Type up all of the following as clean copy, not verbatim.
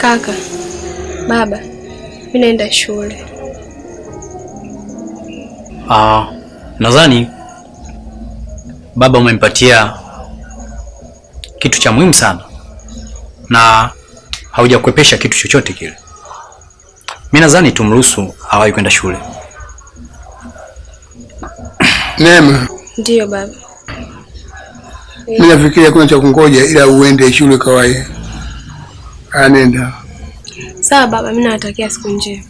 Kaka, baba, mimi naenda shule. Nadhani baba umempatia kitu cha muhimu sana na haujakwepesha kitu chochote kile. Mimi nadhani tumruhusu hawahi kwenda shule. Neema. Ndiyo baba. Mimi nafikiria kuna cha kungoja ila uende shule kawaida. Anenda. Sawa baba, mimi nawatakia siku njema.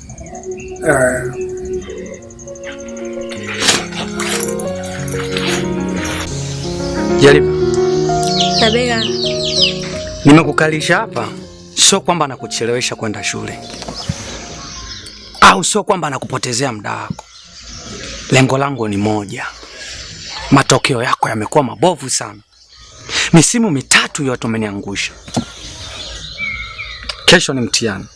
Jaribu. Tabega. Nimekukalisha hapa sio kwamba nakuchelewesha kwenda shule. Au sio kwamba nakupotezea muda wako. Lengo langu ni moja. Matokeo yako yamekuwa mabovu sana. Misimu mitatu yote umeniangusha. Kesho ni mtihani.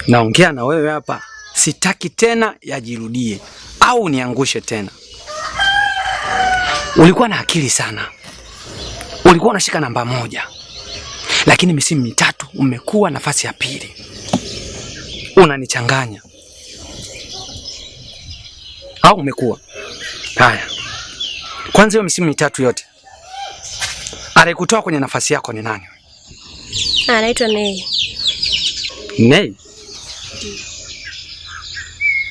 Naongea na wewe hapa, sitaki tena yajirudie au niangushe tena. Ulikuwa na akili sana. Ulikuwa unashika namba 1. Lakini misimu mitatu umekuwa nafasi ya 2. Unanichanganya. Au umekuwa? Haya. Kwanza hiyo misimu mitatu yote alikutoa kwenye nafasi yako ni nani? Anaitwa Nei. Nei?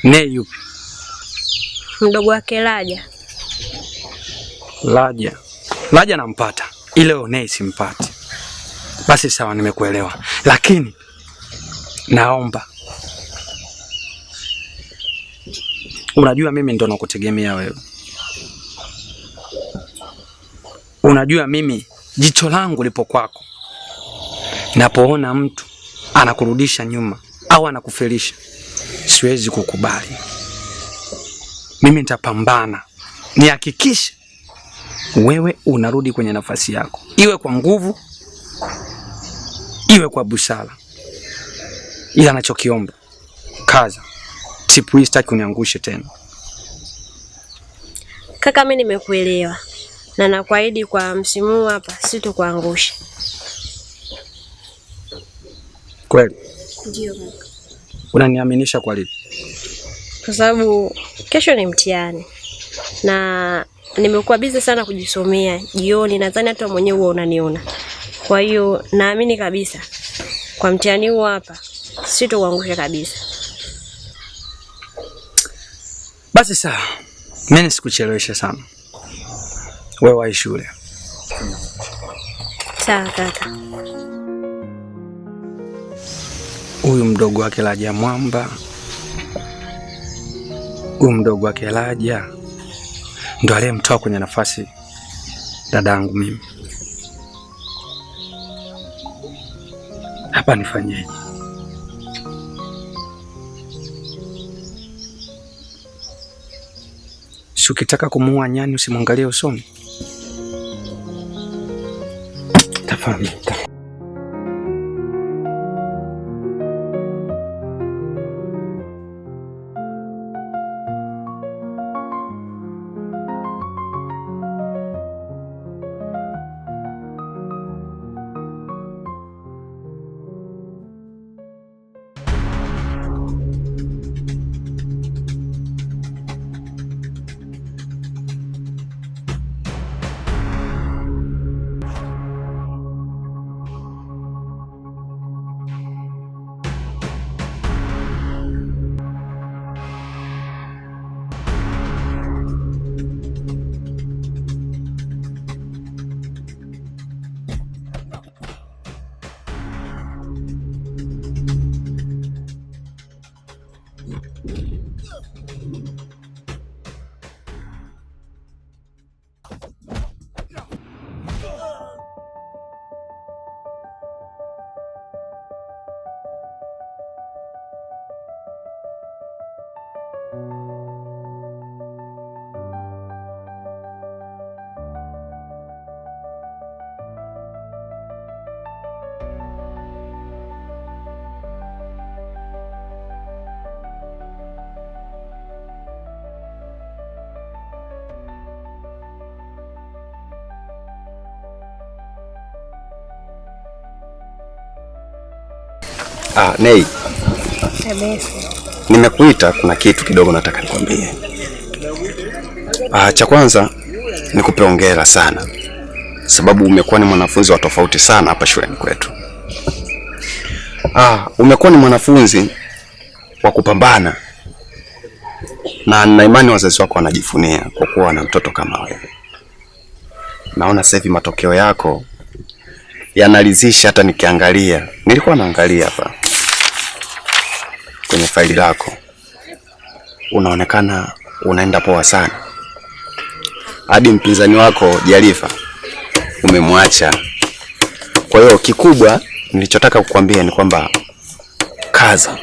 Nei yupi? Mdogo wake Laja. Laja nampata. Ile Nei simpati. Basi sawa, nimekuelewa. Lakini naomba, unajua mimi ndo nakutegemea wewe. Unajua mimi jicho langu lipo kwako. Napoona mtu anakurudisha nyuma au anakufelisha, siwezi kukubali. Mimi nitapambana nihakikishe wewe unarudi kwenye nafasi yako, iwe kwa nguvu, iwe kwa busara. Ila anachokiomba, kaza. Sipu hii sitaki uniangushe tena. Kaka, mimi nimekuelewa. Na nakuahidi kwa msimu hapa sitokuangusha. Kweli? Ndio kaka. Unaniaminisha kwa lipi? Kwa sababu kesho ni mtihani. Na nimekuwa busy sana kujisomea jioni, nadhani hata mwenyewe huwa unaniona. Kwa hiyo naamini kabisa kwa mtihani huu hapa sitokuangusha kabisa. Basi sawa. Mimi nisikucheleweshe sana. Wewe wahi shule. Sawa kaka. Huyu mdogo wake Laja Mwamba, huyu mdogo wake Laja ndo aliyemtoa kwenye nafasi dadangu mimi. Hapa nifanyeje? Si ukitaka kumuua nyani usimwangalie usoni. Tafadhali. Nei. Kabisa. Nimekuita, kuna kitu kidogo nataka nikwambie. Cha kwanza nikupe hongera sana, sababu umekuwa ni mwanafunzi wa tofauti sana hapa shuleni kwetu. Umekuwa ni mwanafunzi wa kupambana, na nina imani wazazi wako wanajifunia kwa kuwa na mtoto kama wewe. Naona sasa hivi matokeo yako yanalizisha. Hata nikiangalia, nilikuwa naangalia hapa kwenye faili lako, unaonekana unaenda poa sana. Hadi mpinzani wako Jalifa umemwacha. Kwa hiyo kikubwa nilichotaka kukwambia ni kwamba kaza,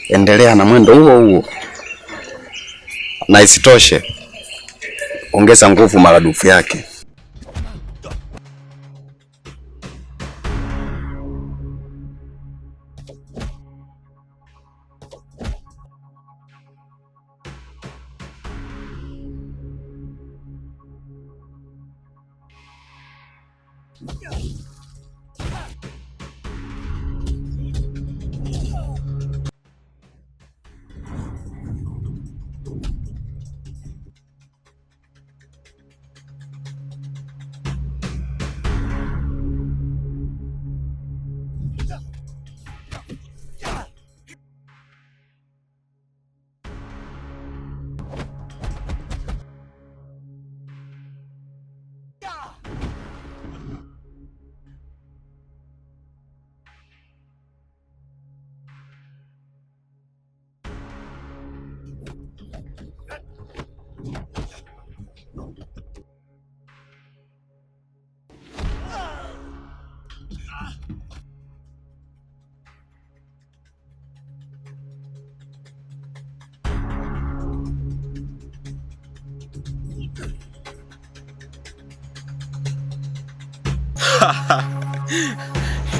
endelea na mwendo huo huo, na isitoshe ongeza nguvu maradufu yake.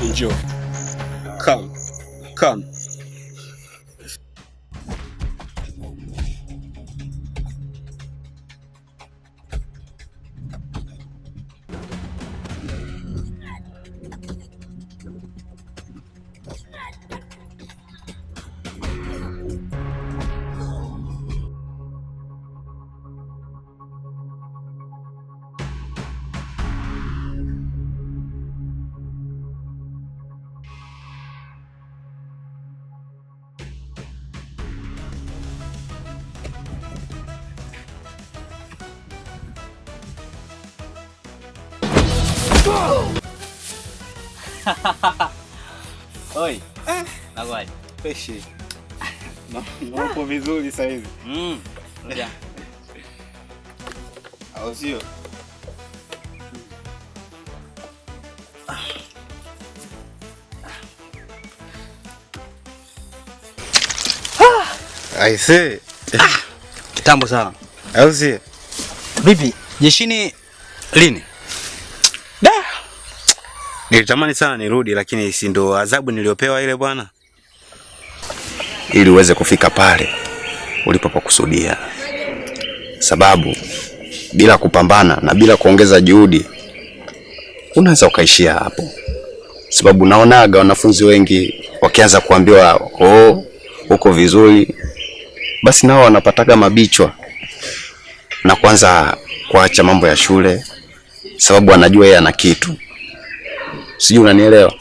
Enjoy. Come. Come. Oi. Nagwaje? Peshi. Napo vizuri sasa hivi. Ngoja. Au sio? Aise. Kitambo sana. Au sio? Vipi? Jeshini lini? Nilitamani sana nirudi, lakini si ndo adhabu niliopewa ile bwana. Ili uweze kufika pale ulipokusudia. Sababu bila kupambana na bila kuongeza juhudi unaweza ukaishia hapo. Sababu naonaga wanafunzi wengi wakianza kuambiwa uko vizuri, basi nao wanapataga mabichwa na kwanza kuacha mambo ya shule, sababu anajua yeye ana kitu. Sijui unanielewa.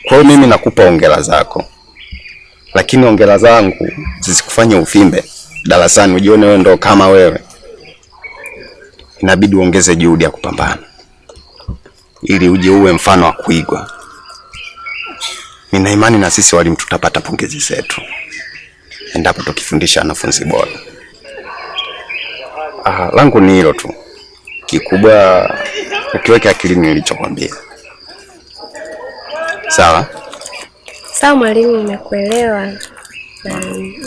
Kwa hiyo mimi nakupa hongera zako, lakini hongera zangu zisikufanye ufimbe darasani ujione wewe ndo kama wewe. Inabidi uongeze juhudi ya kupambana ili uje uwe mfano wa kuigwa. Nina imani na sisi walimu tutapata pongezi zetu endapo tukifundisha wanafunzi bora. Langu ni hilo tu. Kikubwa ukiweka akilini nilichokwambia. Sawa? Sawa mwalimu, nimekuelewa na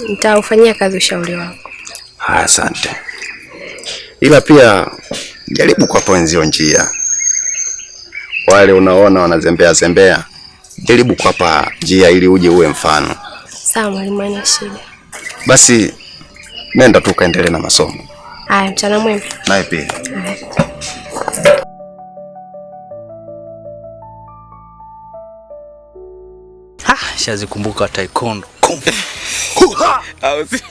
nitaufanyia kazi ushauri wako. Asante. Ila pia jaribu kuwapa wenzio njia. Wale unaona wanazembea zembea, jaribu kuwapa njia ili uje uwe mfano. Sawa mwalimu, haina shida. Basi nenda tu kaendelee na masomo. Haya, mchana mwema. Naye pia. Nishazikumbuka taekwondo. Au si?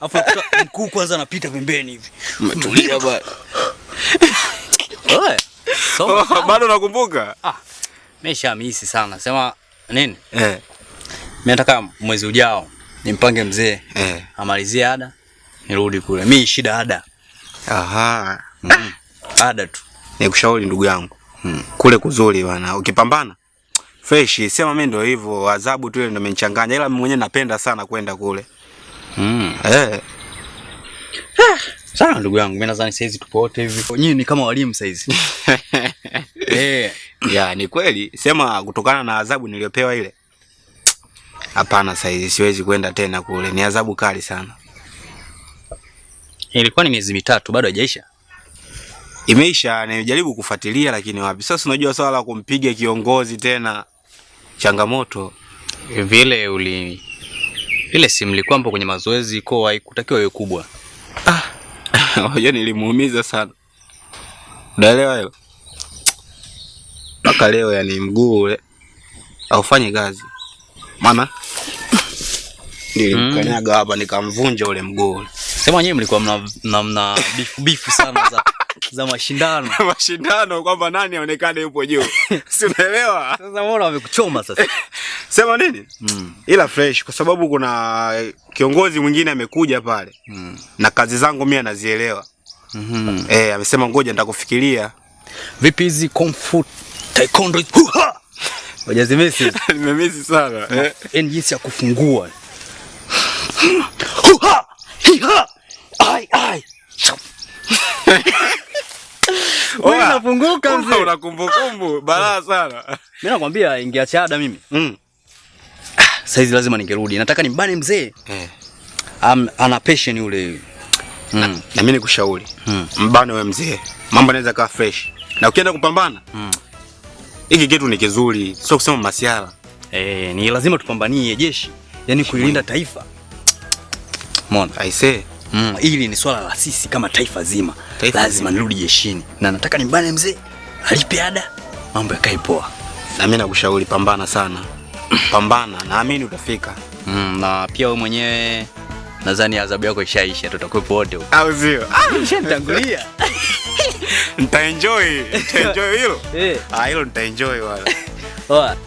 Afu mkuu kwanza anapita pembeni hivi. Mtulia bwana. Oe. Bado nakumbuka? Nimeshamisi sana. Sema nini? Mimi nataka mwezi ujao nimpange mzee. Amalizie ada. Nirudi kule. Mimi shida ada. Aha. Ada tu. Nikushauri ndugu yangu. Kule kuzuri bwana. Ukipambana fresh, sema mimi ndio hivyo, adhabu tu ile ndio imenichanganya, ila mimi mwenyewe napenda sana kwenda kule. Sana ndugu yangu, mimi nadhani saizi tupo wote hivi. Nyinyi ni kama walimu saizi. Ya ni kweli, sema kutokana na adhabu niliyopewa ile. Hapana, saizi siwezi kwenda tena kule. Ni adhabu kali sana. Ilikuwa ni miezi 3 bado haijaisha. Imeisha, nimejaribu kufuatilia lakini wapi. Sasa unajua swala la kumpiga kiongozi tena changamoto. Vile ile simu ilikuwa hapo kwenye mazoezi kwa haikutakiwa iwe kubwa. Unajua nilimuumiza sana. Unaelewa hilo? Mpaka leo yani mguu ule aufanye kazi. Maana nilimkanyaga hapa nikamvunja ule mguu. Sema wenyewe mlikuwa mna bifu sana za mashindano. Mashindano kwamba nani aonekane yupo juu. Si unaelewa? Sasa mbona wamekuchoma sasa? Sema nini? Ila fresh kwa sababu kuna kiongozi mwingine amekuja pale. Na kazi zangu mimi anazielewa. Amesema ngoja nitakufikiria. Vipi hizi kung fu taekwondo? Hujazimisi? Nimemisi sana. Jinsi ya kufungua. Ai. Wewe unafunguka mzee. Una kumbukumbu balaa sana. Mimi nakwambia ingeacha ada mimi. Saizi lazima ningerudi. Nataka nimbane mzee. Ana passion yule. Na mimi nikushauri. Mbane wewe mzee. Mambo yanaweza kaa fresh. Na ukienda kupambana? Hiki kitu ni kizuri. Sio kusema masiala. Ni lazima tupambanie jeshi. Yaani kuilinda taifa. Umeona? I say. Hili ni swala la sisi kama taifa zima. Lazima nirudi jeshini. Na nataka nimbane mzee. Alipe ada. Mambo yakae poa. Na mimi nakushauri pambana sana. Pambana, naamini utafika. Na pia wewe mwenyewe nadhani adhabu yako ishaisha, tutakuwepo wote huko. Au sio? Nishatangulia. Nitaenjoy hilo. Hilo nitaenjoy wala.